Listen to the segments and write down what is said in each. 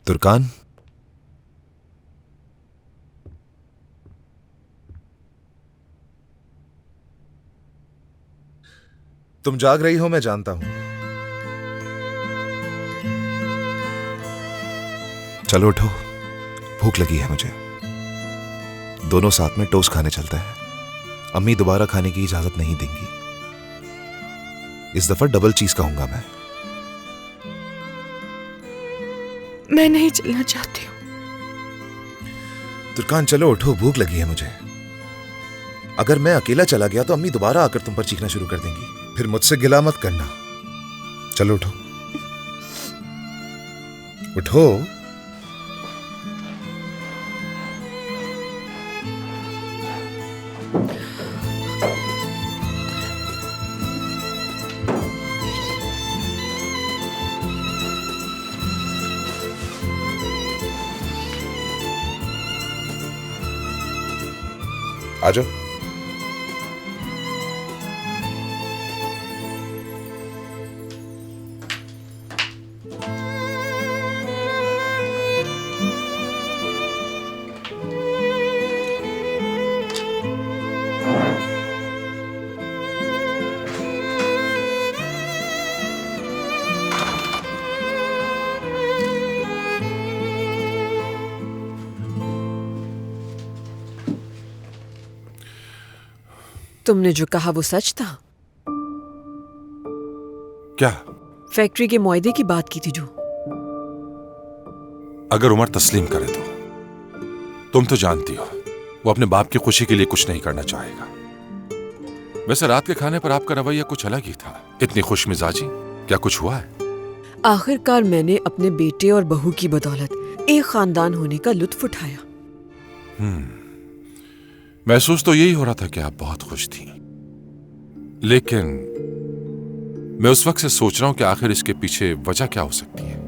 तुर्कान, तुम जाग रही हो, मैं जानता हूं। चलो उठो, भूख लगी है मुझे। दोनों साथ में टोस्ट खाने चलते हैं। अम्मी दोबारा खाने की इजाजत नहीं देंगी। इस दफा डबल चीज कहूंगा मैं। मैं नहीं चलना चाहती हूँ। तुर्कान चलो उठो, भूख लगी है मुझे। अगर मैं अकेला चला गया तो अम्मी दोबारा आकर तुम पर चीखना शुरू कर देंगी। फिर मुझसे गिला मत करना। चलो उठो, उठो। आ जाओ। तुमने जो कहा वो सच था? क्या? फैक्ट्री के मुआहदे की बात की थी जो। अगर उमर तस्लीम करे तो तुम तो जानती हो वो अपने बाप की खुशी के लिए कुछ नहीं करना चाहेगा। वैसे रात के खाने पर आपका रवैया कुछ अलग ही था। इतनी खुश मिजाजी, क्या कुछ हुआ है? आखिरकार मैंने अपने बेटे और बहू की बदौलत एक खानदान होने का लुत्फ उठाया। महसूस तो यही हो रहा था कि आप बहुत खुश थी, लेकिन मैं उस वक्त से सोच रहा हूं कि आखिर इसके पीछे वजह क्या हो सकती है।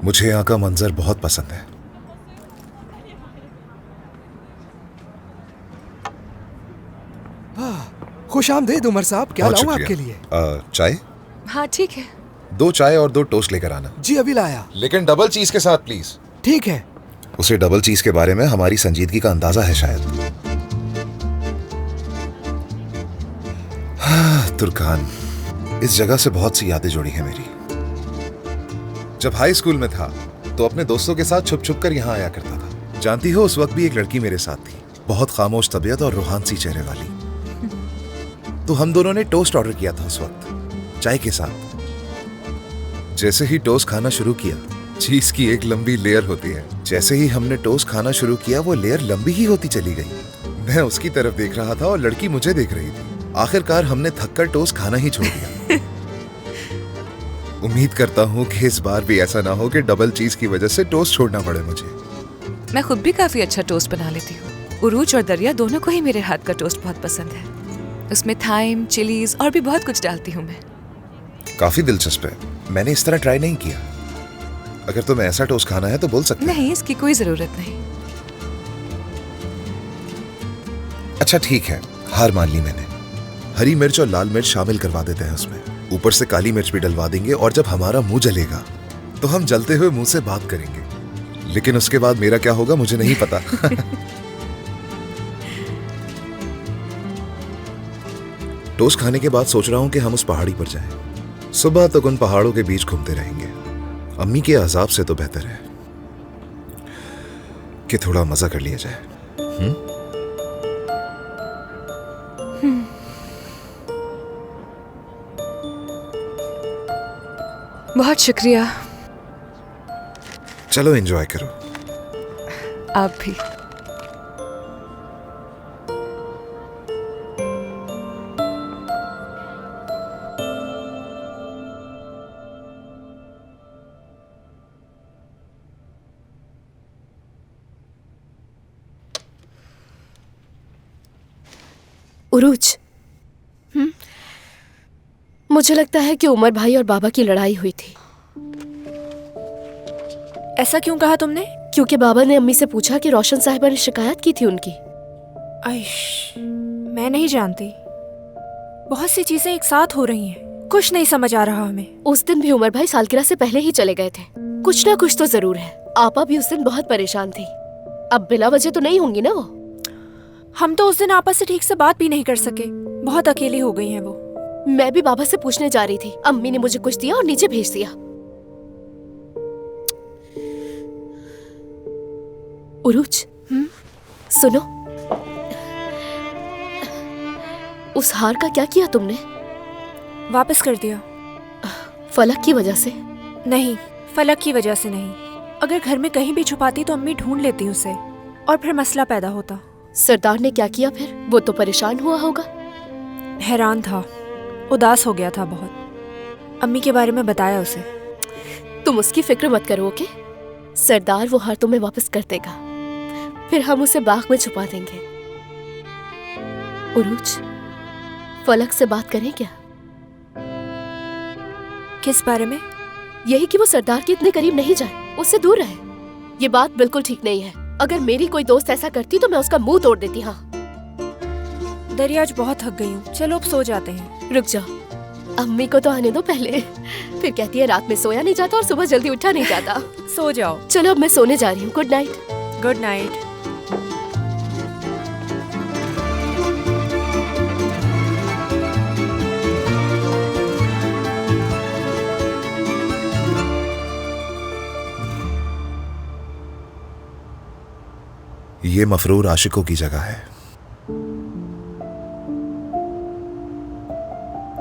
मुझे यहाँ का मंजर बहुत पसंद है। खुश आमदीद उमर साहब, क्या बहुत लाऊं शुक्रिया। आपके लिए? चाय? हाँ ठीक है। 2 चाय और 2 टोस्ट लेकर आना। जी अभी लाया। लेकिन डबल चीज के साथ प्लीज। ठीक है। उसे डबल चीज के बारे में हमारी संजीदगी का अंदाजा है शायद। हाँ, तुर्कान, इस जगह से बहुत सी यादें जुड़ी हैं मेरी। जब हाई स्कूल में था तो अपने दोस्तों के साथ छुप छुप कर यहाँ आया करता था। जानती हो, उस वक्त भी एक लड़की मेरे साथ थी, बहुत खामोश तबीयत और रूहान सी चेहरे वाली। तो हम दोनों ने टोस्ट ऑर्डर किया था उस वक्त, चाय के साथ। जैसे ही टोस्ट खाना शुरू किया, चीज की एक लंबी लेयर होती है, जैसे ही हमने टोस्ट खाना शुरू किया वो लेयर लंबी ही होती चली गई। मैं उसकी तरफ देख रहा था और लड़की मुझे देख रही थी। आखिरकार हमने थककर टोस्ट खाना ही छोड़ दिया। उम्मीद करता हूँ कि इस बार भी ऐसा ना हो कि डबल चीज की वजह से टोस्ट छोड़ना पड़े मुझे। मैं खुद भी काफी अच्छा टोस्ट बना लेती हूँ। उरूज और दरिया दोनों को ही मेरे हाथ का टोस्ट बहुत पसंद है। उसमें थाइम, चिलीज और भी बहुत कुछ डालती हूँ मैं। काफी दिलचस्प है, मैंने इस तरह ट्राई नहीं किया। अगर तुम्हें ऐसा टोस्ट खाना है तो बोल सकते नहीं, इसकी कोई जरूरत नहीं। अच्छा ठीक है, हार मान ली मैंने। हरी मिर्च और लाल मिर्च शामिल करवा देते हैं उसमें, ऊपर से काली मिर्च भी डलवा देंगे। और जब हमारा मुंह जलेगा तो हम जलते हुए मुंह से बात करेंगे। लेकिन उसके बाद मेरा क्या होगा मुझे नहीं पता। टोस्ट खाने के बाद सोच रहा हूं कि हम उस पहाड़ी पर जाएं। सुबह तक उन पहाड़ों के बीच घूमते रहेंगे। अम्मी के अजाब से तो बेहतर है कि थोड़ा मजा कर लिया जाए। बहुत शुक्रिया। चलो एंजॉय करो। आप भी। उरूज, मुझे लगता है कि उमर भाई और बाबा की लड़ाई हुई थी। ऐसा क्यों कहा तुमने? क्योंकि बाबा ने अम्मी से पूछा कि रोशन साहिबा ने शिकायत की थी उनकी। आइश, मैं नहीं जानती। बहुत सी चीजें एक साथ हो रही हैं। कुछ नहीं समझ आ रहा हमें। उस दिन भी उमर भाई सालगिरह से पहले ही चले गए थे। कुछ ना कुछ तो जरूर है। आपा भी उस दिन बहुत परेशान थी। अब बिला वजह तो नहीं होंगी ना वो। हम तो उस दिन आपस से ठीक से बात भी नहीं कर सके। बहुत अकेली हो गई हैं वो। मैं भी बाबा से पूछने जा रही थी। अम्मी ने मुझे कुछ दिया और नीचे भेज दिया। उरूज, सुनो, उस हार का क्या किया तुमने? वापस कर दिया। फलक की वजह से? नहीं, फलक की वजह से नहीं। अगर घर में कहीं भी छुपाती तो अम्मी ढूंढ लेती उसे और फिर मसला पैदा होता। सरदार ने क्या किया फिर? वो तो परेशान हुआ होगा। हैरान था, उदास हो गया था बहुत। अम्मी के बारे में बताया उसे। तुम उसकी फिक्र मत करो, ओके? सरदार वो हार तुम्हें वापस कर देगा। फिर हम उसे बाग में छुपा देंगे। उरूज, फलक से बात करें क्या? किस बारे में? यही कि वो सरदार के इतने करीब नहीं जाए, उससे दूर रहे। ये बात बिल्कुल ठीक नहीं है। अगर मेरी कोई दोस्त ऐसा करती तो मैं उसका मुंह तोड़ देती। हाँ दरिया, आज बहुत थक गई हूँ। चलो अब सो जाते हैं। रुक जाओ, अम्मी को तो आने दो पहले। फिर कहती है रात में सोया नहीं जाता और सुबह जल्दी उठा नहीं जाता। सो जाओ। चलो अब मैं सोने जा रही हूँ। Good night. Good night. ये मफरूर आशिकों की जगह है।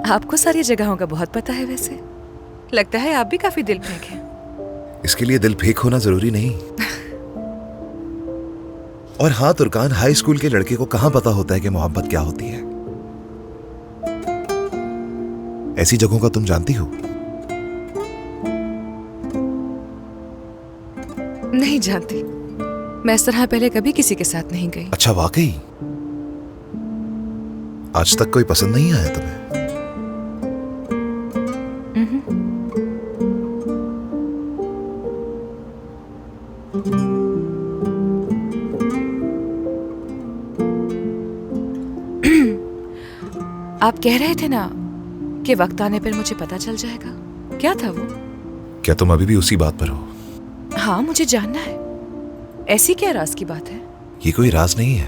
आपको सारी जगहों का बहुत पता है वैसे। लगता है आप भी काफी दिल फेंक हैं। इसके लिए दिल फेंक होना जरूरी नहीं। और हाँ तुर्कान, हाई स्कूल के लड़के को कहां पता होता है कि मोहब्बत क्या होती है। ऐसी जगहों का तुम जानती हो? नहीं जानती। मैं इस तरह पहले कभी किसी के साथ नहीं गई। अच्छा, वाकई? आज तक कोई पसंद नहीं आया तुम्हें? आप कह रहे थे ना कि वक्त आने पर मुझे पता चल जाएगा। क्या था वो? क्या तुम अभी भी उसी बात पर हो? हाँ, मुझे जानना है। ऐसी क्या राज की बात है? ये कोई राज नहीं है।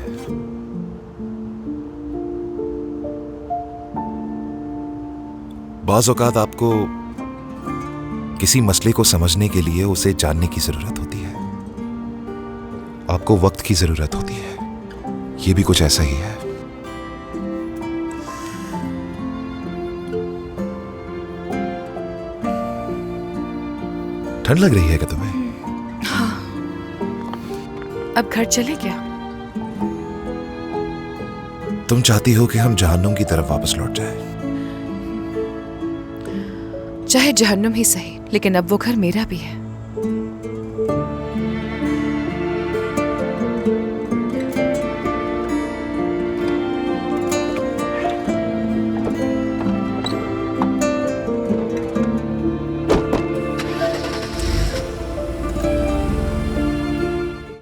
बाज़ औक़ात आपको किसी मसले को समझने के लिए उसे जानने की जरूरत होती है। आपको वक्त की जरूरत होती है। ये भी कुछ ऐसा ही है। ठंड लग रही है क्या तुम्हें? अब घर चले क्या? तुम चाहती हो कि हम जहन्नुम की तरफ वापस लौट जाएं? चाहे जहन्नुम ही सही, लेकिन अब वो घर मेरा भी है।